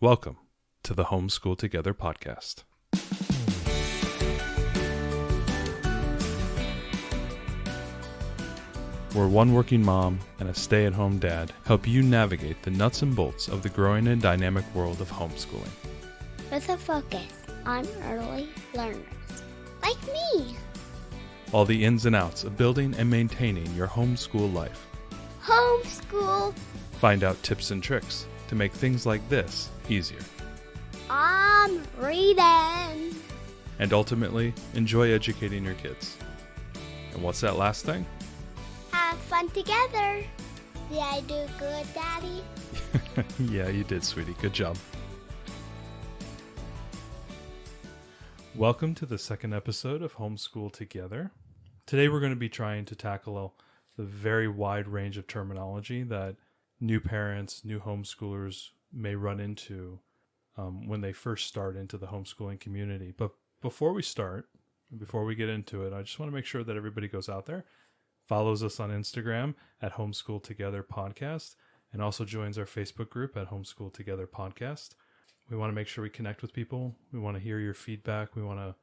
Welcome to the Homeschool Together podcast. Where one working mom and a stay-at-home dad help you navigate the nuts and bolts of the growing and dynamic world of homeschooling. With a focus on early learners, like me. All the ins and outs of building and maintaining your homeschool life. Homeschool. Find out tips and tricks to make things like this easier. I'm reading. And ultimately, enjoy educating your kids. And what's that last thing? Have fun together. Did I do good, Daddy? Yeah, you did, sweetie. Good job. Welcome to the second episode of Homeschool Together. Today we're going to be trying to tackle the very wide range of terminology that new parents, new homeschoolers may run into when they first start into the homeschooling community. But before we start, before we get into it, I just want to make sure that everybody goes out there, follows us on Instagram at Homeschool Together Podcast, and also joins our Facebook group at Homeschool Together Podcast. We want to make sure we connect with people. We want to hear your feedback. We want to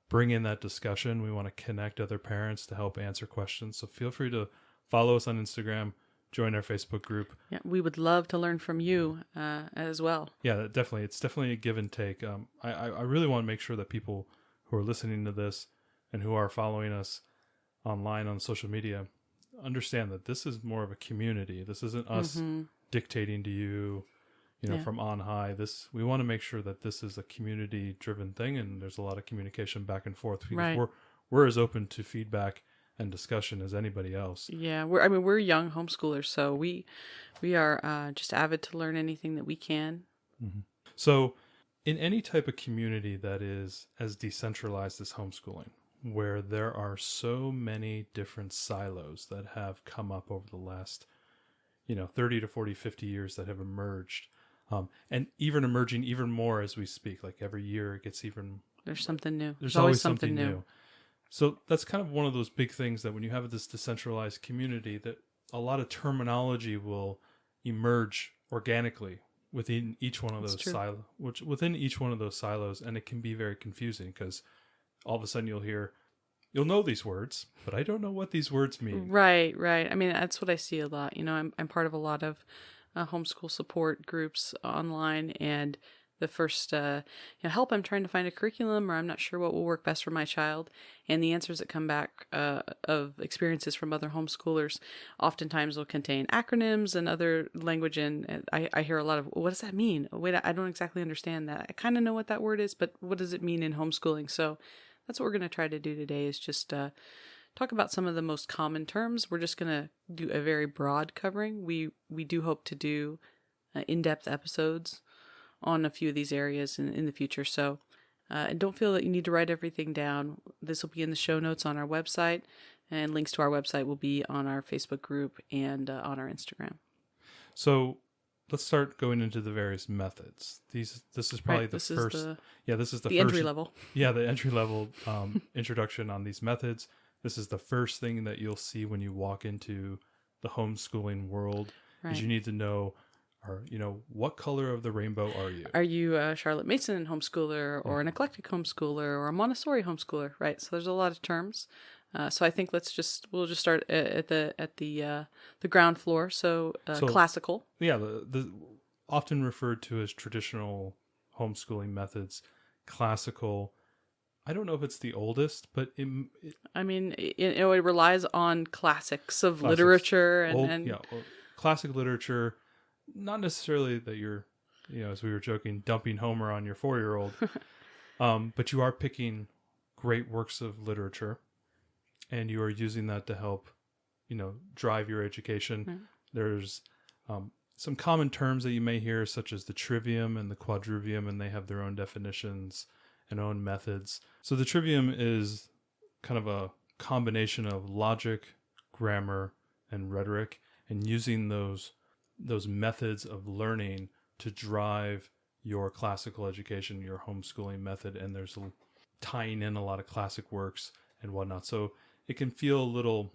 bring in that discussion. We want to connect other parents to help answer questions. So feel free to follow us on Instagram, join our Facebook group. Yeah, we would love to learn from you as well. Yeah, definitely. It's definitely a give and take. I really want to make sure that people who are listening to this and who are following us online on social media understand that this is more of a community. This isn't us dictating to you, from on high. We want to make sure that this is a community driven thing, and there's a lot of communication back and forth because right. we're as open to feedback and discussion as anybody else. Yeah, we're young homeschoolers, so we are just avid to learn anything that we can. Mm-hmm. So in any type of community that is as decentralized as homeschooling, where there are so many different silos that have come up over the last 30 to 40, 50 years that have emerged, and even emerging even more as we speak. Like every year it gets even... There's something new. There's always something new. So that's kind of one of those big things that when you have this decentralized community, that a lot of terminology will emerge organically within each one of those silos, and it can be very confusing because all of a sudden you'll know these words, but I don't know what these words mean. Right. I mean, that's what I see a lot. I'm part of a lot of homeschool support groups online, and the first help, I'm trying to find a curriculum, or I'm not sure what will work best for my child. And the answers that come back of experiences from other homeschoolers oftentimes will contain acronyms and other language. And I hear a lot of, what does that mean? Wait, I don't exactly understand that. I kind of know what that word is, but what does it mean in homeschooling? So that's what we're going to try to do today, is just talk about some of the most common terms. We're just going to do a very broad covering. We do hope to do in-depth episodes on a few of these areas in the future. So and don't feel that you need to write everything down. This will be in the show notes on our website, and links to our website will be on our Facebook group and on our Instagram. So let's start going into the various methods. This is probably this is the entry level. Yeah, the entry level introduction on these methods. This is the first thing that you'll see when you walk into the homeschooling world. Right. Is you need to know, what color of the rainbow are you? Are you a Charlotte Mason homeschooler, or an eclectic homeschooler, or a Montessori homeschooler? Right. So there's a lot of terms. So I think we'll just start at the ground floor. So classical. Yeah, the often referred to as traditional homeschooling methods. Classical. I don't know if it's the oldest, but it relies on classics of literature and classic literature. Not necessarily that you're, as we were joking, dumping Homer on your 4-year-old, but you are picking great works of literature, and you are using that to help, drive your education. Mm-hmm. There's some common terms that you may hear, such as the Trivium and the Quadrivium, and they have their own definitions and own methods. So the Trivium is kind of a combination of logic, grammar, and rhetoric, and using those methods of learning to drive your classical education, your homeschooling method, and there's tying in a lot of classic works and whatnot. So it can feel a little,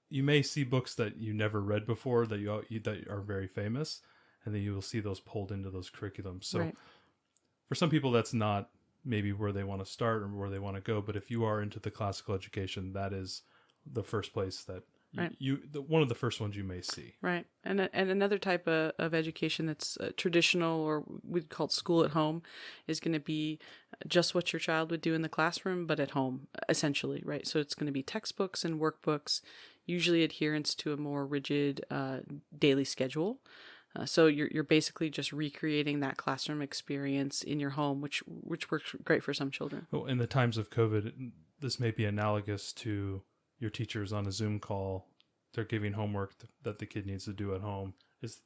you may see books that you never read before that are very famous, and then you will see those pulled into those curriculums. So Right. for some people, that's not maybe where they want to start or where they want to go. But if you are into the classical education, that is the first place that Right. one of the first ones you may see. Right. And another type of education that's traditional, or we'd call it school at home, is going to be just what your child would do in the classroom, but at home, essentially, right? So it's going to be textbooks and workbooks, usually adherence to a more rigid daily schedule. So you're basically just recreating that classroom experience in your home, which works great for some children. Well, in the times of COVID, this may be analogous to your teachers on a Zoom call. They're giving homework that the kid needs to do at home. Is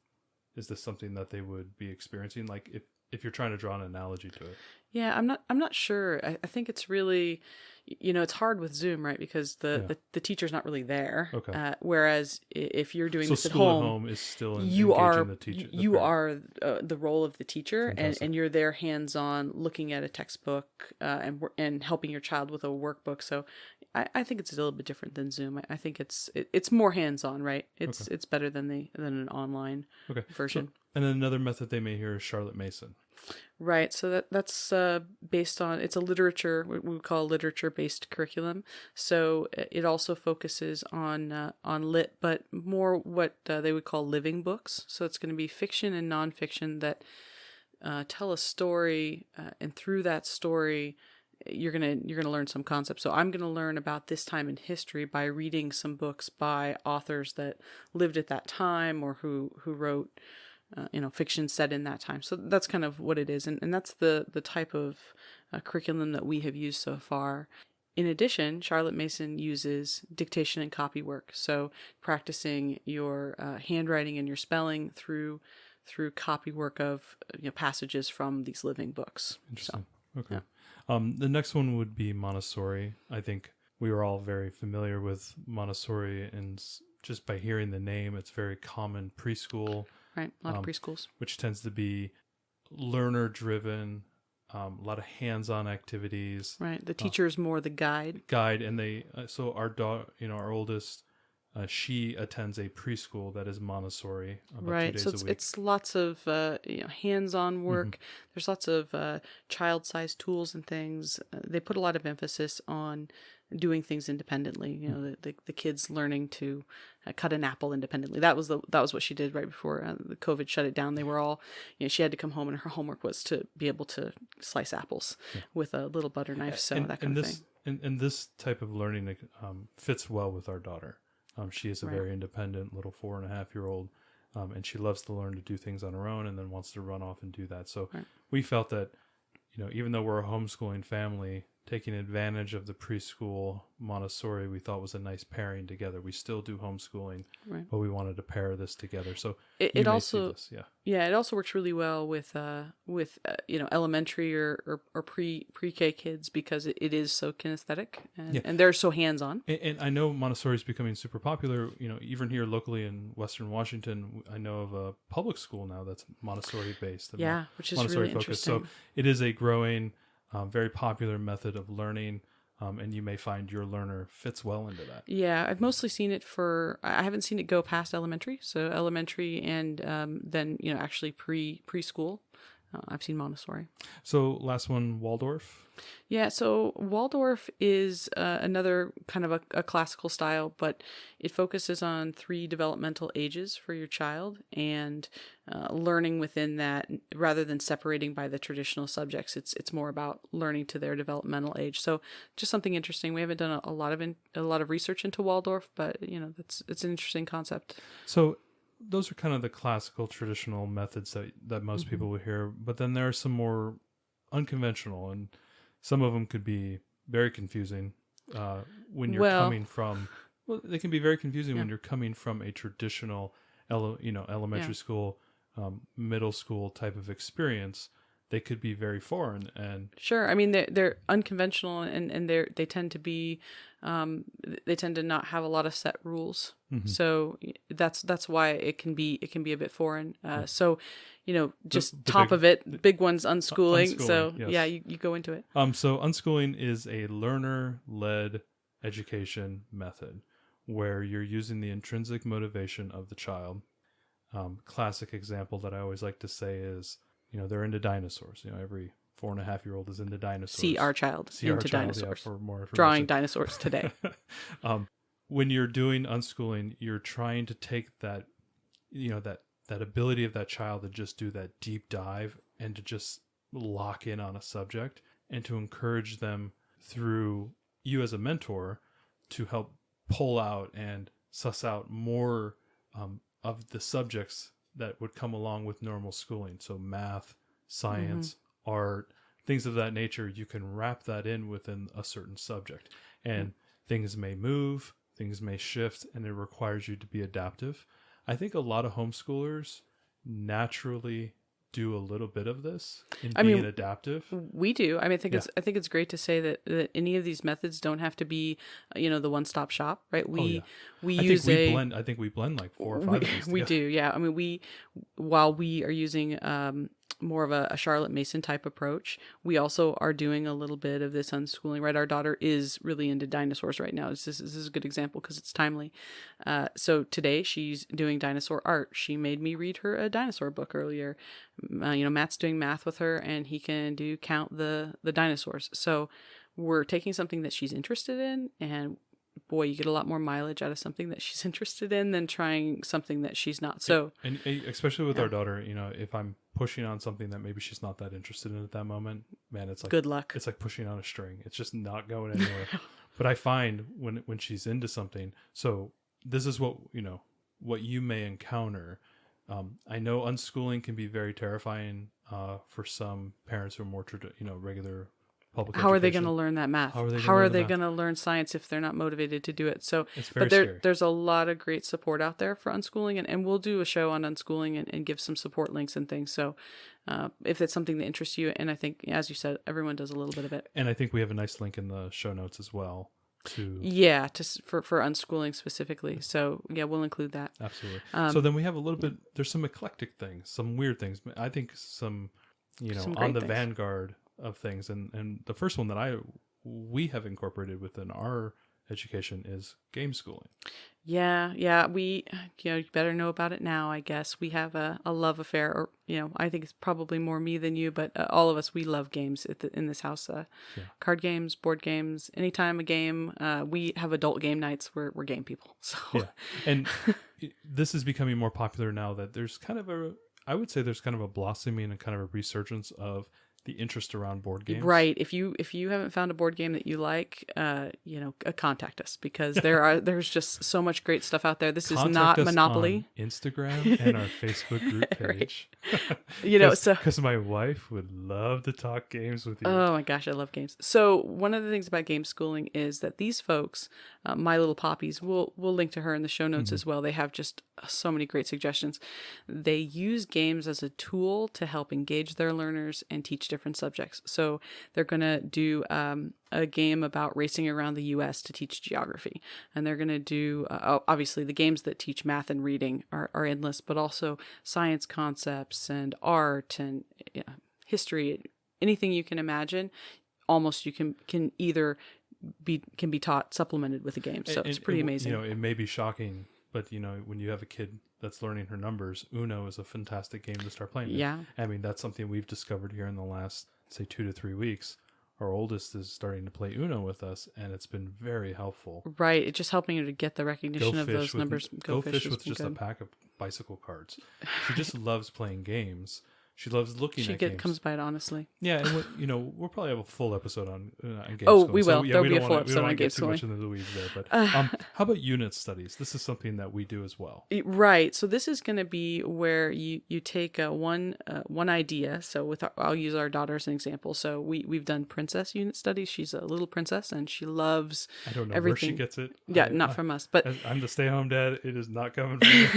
this something that they would be experiencing? Like if you're trying to draw an analogy to it. Yeah, I'm not sure. I think it's really, it's hard with Zoom, right? Because the teacher's not really there. Okay. Whereas if you're doing So this at school home, at home is still you are the teacher. you are the role of the teacher, Fantastic. and you're there hands on, looking at a textbook and helping your child with a workbook. So I think it's a little bit different than Zoom. I think it's more hands on, right? It's better than an online version. So, and then another method they may hear is Charlotte Mason. Right. So that's based on, it's a literature, what we would call a literature-based curriculum. So it also focuses on lit, but more what they would call living books. So it's going to be fiction and nonfiction that tell a story, and through that story, you're gonna learn some concepts. So I'm gonna learn about this time in history by reading some books by authors that lived at that time, or who wrote fiction set in that time. So that's kind of what it is. And that's the type of curriculum that we have used so far. In addition, Charlotte Mason uses dictation and copy work. So practicing your handwriting and your spelling through copy work of passages from these living books. Interesting. So, Okay. yeah. The next one would be Montessori. I think we were all very familiar with Montessori, and just by hearing the name, it's very common preschool. Right, a lot of preschools. Which tends to be learner-driven, a lot of hands-on activities. Right, the teacher is more the guide. And they so our daughter, our oldest, she attends a preschool that is Montessori about 2 days So a week. it's lots of hands-on work. There's lots of child-sized tools and things. They put a lot of emphasis on doing things independently. The kids learning to cut an apple independently. That was what she did right before the COVID shut it down. They were all, she had to come home, and her homework was to be able to slice apples with a little butter knife. So that kind of thing. And this type of learning fits well with our daughter. She is a very independent little 4.5-year-old, and she loves to learn to do things on her own, and then wants to run off and do that. So we felt that, even though we're a homeschooling family, taking advantage of the preschool Montessori, we thought was a nice pairing together. We still do homeschooling, but we wanted to pair this together. So it also it also works really well with elementary or pre-K kids, because it is so kinesthetic and they're so hands-on. And I know Montessori is becoming super popular. Even here locally in Western Washington, I know of a public school now that's Montessori based. Which is Montessori really focused. interesting. So it is a growing, very popular method of learning. And you may find your learner fits well into that. Yeah, I've mostly seen it I haven't seen it go past elementary. So elementary and then, actually preschool. I've seen Montessori. So last one, Waldorf. Yeah, so Waldorf is another kind of a classical style, but it focuses on 3 developmental ages for your child, and learning within that rather than separating by the traditional subjects. It's more about learning to their developmental age. So just something interesting. We haven't done a lot of research into Waldorf, but it's an interesting concept. So those are kind of the classical traditional methods that most people will hear, but then there are some more unconventional, and some of them could be very confusing when you're coming from. Well, they can be very confusing when you're coming from a traditional, elementary school, middle school type of experience. They could be very foreign and sure. I mean, they're unconventional, and they tend to be, they tend to not have a lot of set rules. So that's why it can be a bit foreign. So, just the top of it, big one's unschooling. So yes. You go into it. So unschooling is a learner-led education method where you're using the intrinsic motivation of the child. classic example that I always like to say is, they're into dinosaurs. Every 4.5-year-old is into dinosaurs. See our child into dinosaurs. Yeah, for more information. Drawing dinosaurs today. When you're doing unschooling, you're trying to take that, that ability of that child to just do that deep dive and to just lock in on a subject, and to encourage them through you as a mentor to help pull out and suss out more of the subjects that would come along with normal schooling. So math, science, art, things of that nature, you can wrap that in within a certain subject. And things may move, things may shift, and it requires you to be adaptive. I think a lot of homeschoolers naturally do a little bit of this in being adaptive. We do. I think it's great to say that any of these methods don't have to be, the one-stop shop, right? We blend. I think we blend like 4 or 5 of these. We do, yeah. While we are using more of a Charlotte Mason type approach, we also are doing a little bit of this unschooling, right? Our daughter is really into dinosaurs right now. This is a good example because it's timely. So today she's doing dinosaur art. She made me read her a dinosaur book earlier. Matt's doing math with her, and he can count the dinosaurs. So we're taking something that she's interested in, and boy, you get a lot more mileage out of something that she's interested in than trying something that she's not. So, and especially with our daughter, if I'm pushing on something that maybe she's not that interested in at that moment, man, it's like good luck. It's like pushing on a string. It's just not going anywhere. But I find when she's into something, so this is what you may encounter. I know unschooling can be very terrifying for some parents who are more regular public How are they education. going to learn that math? How are they going to learn science if they're not motivated to do it? So, it's very scary. There's a lot of great support out there for unschooling, and we'll do a show on unschooling and give some support links and things. So if it's something that interests you, and I think, as you said, everyone does a little bit of it. And I think we have a nice link in the show notes as well. For unschooling specifically. So yeah, we'll include that. Absolutely. So then we have a little bit, there's some eclectic things, some weird things. I think some on the vanguard of things, and the first one that we have incorporated within our education is Gameschooling. Yeah, we you better know about it now. I guess we have a love affair, or I think it's probably more me than you, but all of us, we love games in this house. Card games, board games, anytime a game. We have adult game nights. We're game people. So yeah, and this is becoming more popular now that there's kind of I would say there's kind of a blossoming and kind of a resurgence of the interest around board games. Right. If you haven't found a board game that you like, contact us, because there's just so much great stuff out there. This is not Monopoly. On Instagram and our Facebook group page. Because my wife would love to talk games with you. Oh my gosh, I love games. So one of the things about Gameschooling is that these folks, My Little Poppies, we'll link to her in the show notes as well. They have just so many great suggestions. They use games as a tool to help engage their learners and teach different subjects. So they're going to do a game about racing around the U.S. to teach geography. And they're going to do, obviously, the games that teach math and reading are endless, but also science concepts and art and history, anything you can imagine. Almost you can either be taught supplemented with a game. So it's pretty amazing. It may be shocking, but when you have a kid that's learning her numbers, Uno is a fantastic game to start playing. Yeah. That's something we've discovered here in the last, say, 2 to 3 weeks. Our oldest is starting to play Uno with us, and it's been very helpful. Right. It's just helping her to get the recognition of those numbers. Go fish with just a pack of bicycle cards. She just loves playing games. She loves looking at games. She comes by it honestly. Yeah, and we'll probably have a full episode on Gameschooling. Oh, we will. There'll be a full episode on Gameschooling. We don't want to get too much into the weeds there, but how about unit studies? This is something that we do as well. Right. So this is going to be where you take one idea. So I'll use our daughter as an example. So we've done princess unit studies. She's a little princess, and she loves everything. I don't know where she gets it. Yeah, not from us. But I'm the stay-at-home dad. It is not coming from me.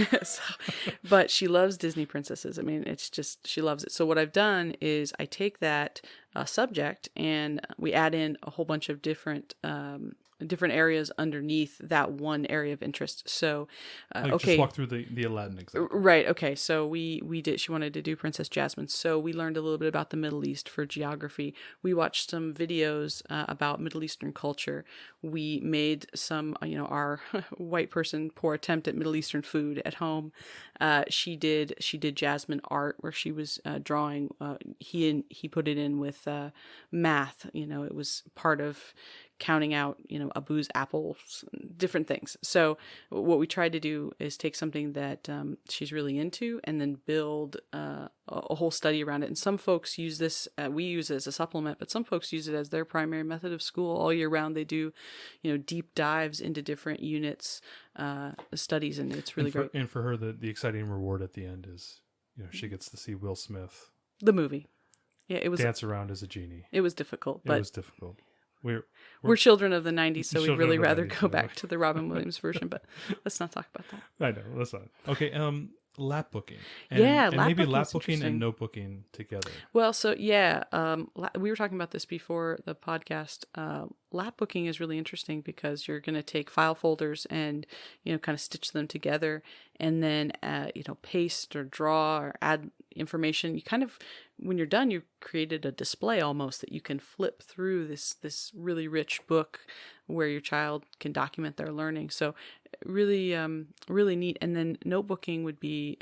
But she loves Disney princesses. It's just she loves it. So what I've done is I take that subject and we add in a whole bunch of different different areas underneath that one area of interest. So, Just walk through the Aladdin example. Right. Okay. So we did. She wanted to do Princess Jasmine. So we learned a little bit about the Middle East for geography. We watched some videos about Middle Eastern culture. We made some, our white person poor attempt at Middle Eastern food at home. She did Jasmine art where she was drawing. He put it in with math. It was part of counting out, Abu's apples, different things. So what we tried to do is take something that she's really into and then build a whole study around it. And some folks use this, we use it as a supplement, but some folks use it as their primary method of school all year round. They do, deep dives into different units, studies, and it's really great. And for her, the exciting reward at the end is, she gets to see Will Smith. The movie. Yeah, it was dance around as a genie. It was difficult, but it was difficult. We're children of the 90s, so we'd really rather 90s, go back to the Robin Williams version, but let's not talk about that. I know, that's not. Okay, Lapbooking. And maybe Lapbooking's Lapbooking and notebooking together. Well, so we were talking about this before the podcast. Lapbooking is really interesting because you're going to take file folders and, kind of stitch them together and then, paste or draw or add information. You kind of, when you're done, you've created a display almost that you can flip through this really rich book where your child can document their learning. So really, really neat. And then notebooking would be,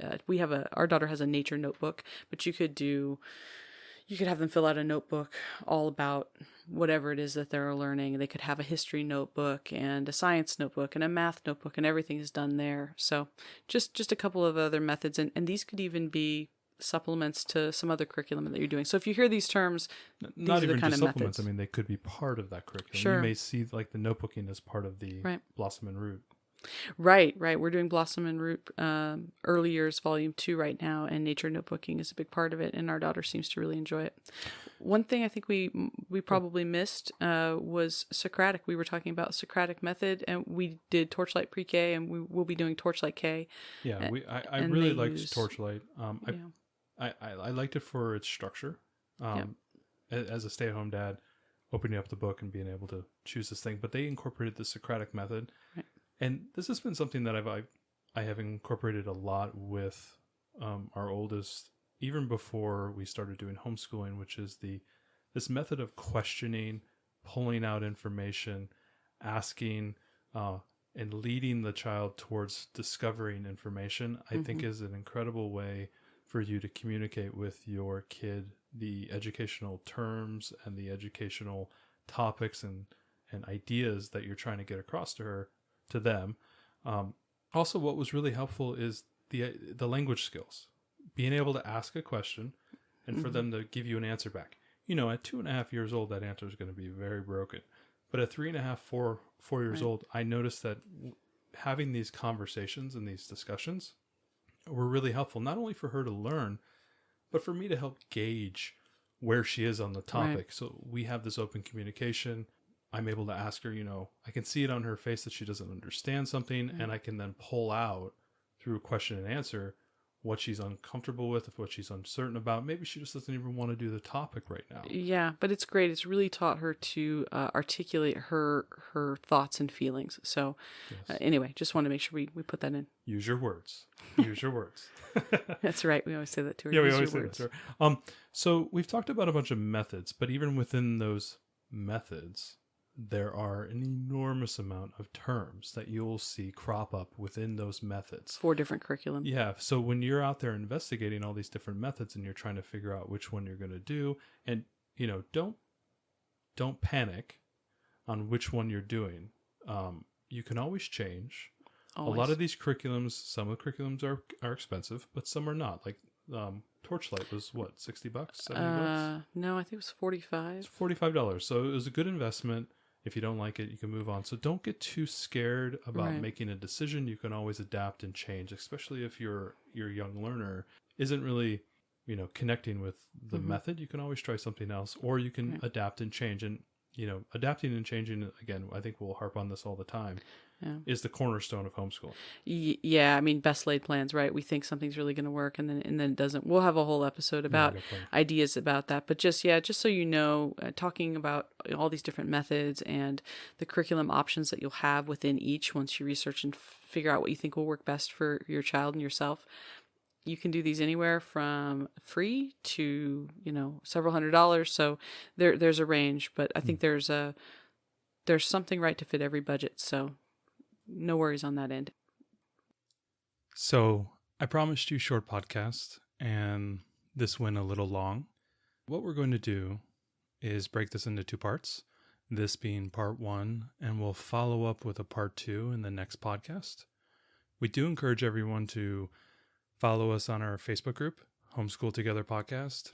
our daughter has a nature notebook, but you could have them fill out a notebook all about whatever it is that they're learning. They could have a history notebook and a science notebook and a math notebook, and everything is done there. So just a couple of other methods. And these could even be supplements to some other curriculum that you're doing. So if you hear these terms, not these are even the kind just of supplements. methods. I mean, they could be part of that curriculum. Sure. You may see like the notebooking as part of the Blossom and Root. Right. We're doing Blossom and Root Early Years Volume 2 right now, and nature notebooking is a big part of it, and our daughter seems to really enjoy it. One thing I think we probably missed was Socratic. We were talking about Socratic method, and we did Torchlight Pre-K, and we will be doing Torchlight K. Yeah, I really liked Torchlight. I liked it for its structure. As a stay-at-home dad, opening up the book and being able to choose this thing, but they incorporated the Socratic method. Right. And this has been something that I have incorporated a lot with our oldest, even before we started doing homeschooling, which is this method of questioning, pulling out information, asking, and leading the child towards discovering information. I think is an incredible way for you to communicate with your kid the educational terms and the educational topics and ideas that you're trying to get across to them. Also, what was really helpful is the language skills, being able to ask a question and for them to give you an answer back. At 2.5 years old, that answer is going to be very broken. But at 3.5, 4 years old, I noticed that having these conversations and these discussions were really helpful, not only for her to learn, but for me to help gauge where she is on the topic. Right. So we have this open communication. I'm able to ask her, I can see it on her face that she doesn't understand something, and I can then pull out through a question and answer what she's uncomfortable with, what she's uncertain about. Maybe she just doesn't even want to do the topic right now. Yeah, but it's great. It's really taught her to articulate her thoughts and feelings. So anyway, just want to make sure we put that in. Use your words. Use your words. That's right. We always say that to her. Yeah, we always say that to her. So we've talked about a bunch of methods, but even within those methods, there are an enormous amount of terms that you'll see crop up within those methods. 4 different curriculum. Yeah. So when you're out there investigating all these different methods and you're trying to figure out which one you're going to do, and don't panic on which one you're doing. You can always change. Always. A lot of these curriculums, some of the curriculums are expensive, but some are not. Like Torchlight was what, $60, $70? No, I think it was $45. It's $45. So it was a good investment. If you don't like it, you can move on. So don't get too scared about making a decision. You can always adapt and change, especially if your young learner isn't really, connecting with the method. You can always try something else, or you can adapt and change. And adapting and changing, again, I think we'll harp on this all the time, is the cornerstone of homeschooling. Yeah, I mean, best laid plans, right? We think something's really going to work, and then it doesn't. We'll have a whole episode about ideas about that. But just so you know, talking about all these different methods and the curriculum options that you'll have within each once you research and figure out what you think will work best for your child and yourself. You can do these anywhere from free to, several $100s. So there's a range, but I think there's something right to fit every budget. So no worries on that end. So I promised you short podcast, and this went a little long. What we're going to do is break this into 2 parts, this being part 1, and we'll follow up with a part 2 in the next podcast. We do encourage everyone to follow us on our Facebook group, Homeschool Together Podcast,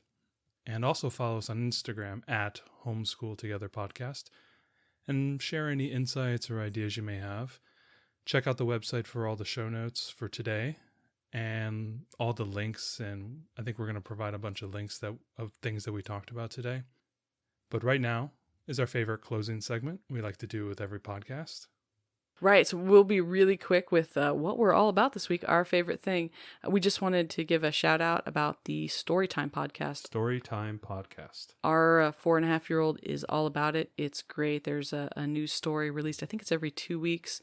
and also follow us on Instagram at Homeschool Together Podcast, and share any insights or ideas you may have. Check out the website for all the show notes for today and all the links, and I think we're going to provide a bunch of links of things that we talked about today. But right now is our favorite closing segment we like to do with every podcast. Right, so we'll be really quick with what we're all about this week, our favorite thing. We just wanted to give a shout out about the StoryTime podcast. StoryTime podcast. Our 4.5-year-old is all about it. It's great. There's a new story released. I think it's every 2 weeks.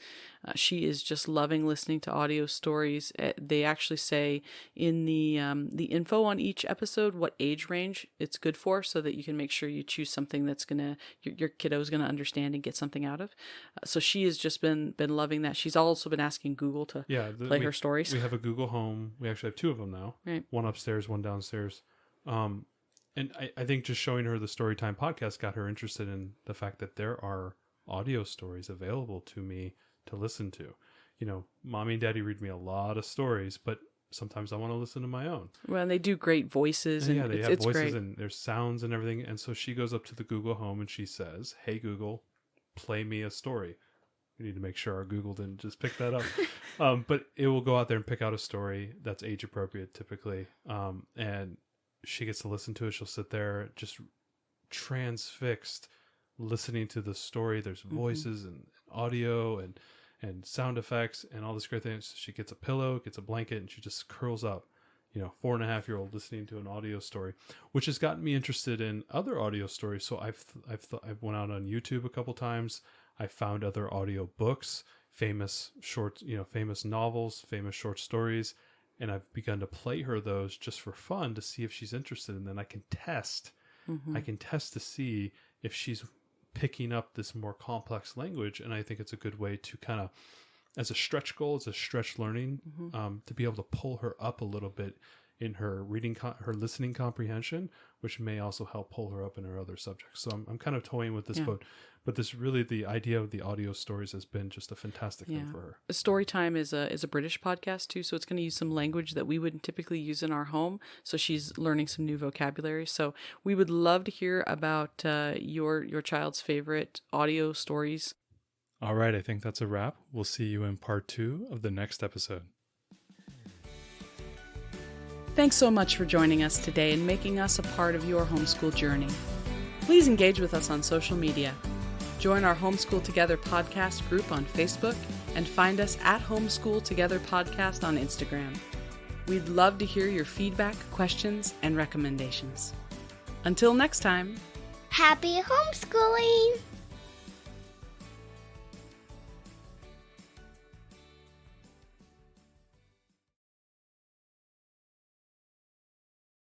She is just loving listening to audio stories. They actually say in the info on each episode what age range it's good for, so that you can make sure you choose something that's your kiddo's gonna understand and get something out of. So she has just been loving that. She's also been asking Google to play her stories. We have a Google Home. We actually have 2 of them now. Right. One upstairs, one downstairs. And I think just showing her the Storytime podcast got her interested in the fact that there are audio stories available to me to listen to. Mommy and Daddy read me a lot of stories, but sometimes I want to listen to my own. Well, and they do great voices. And they have voices great. And there's sounds and everything. And so she goes up to the Google Home and she says, "Hey Google, play me a story." We need to make sure our Google didn't just pick that up. But it will go out there and pick out a story that's age appropriate typically. And she gets to listen to it. She'll sit there just transfixed listening to the story. There's voices and audio and sound effects and all this great things. She gets a pillow, gets a blanket, and she just curls up. 4.5-year-old listening to an audio story, which has gotten me interested in other audio stories. So I've went out on YouTube a couple times. I found other audio books, famous novels, famous short stories, and I've begun to play her those just for fun to see if she's interested. And then I can test. I can test to see if she's picking up this more complex language. And I think it's a good way to kind of, as a stretch goal, as a stretch learning, to be able to pull her up a little bit in her reading, her listening comprehension, which may also help pull her up in her other subjects. So I'm kind of toying with this, but this really, the idea of the audio stories has been just a fantastic thing for her. Storytime is a British podcast too, so it's going to use some language that we wouldn't typically use in our home. So she's learning some new vocabulary. So we would love to hear about your child's favorite audio stories. All right, I think that's a wrap. We'll see you in part 2 of the next episode. Thanks so much for joining us today and making us a part of your homeschool journey. Please engage with us on social media. Join our Homeschool Together podcast group on Facebook and find us at Homeschool Together Podcast on Instagram. We'd love to hear your feedback, questions, and recommendations. Until next time, Happy homeschooling!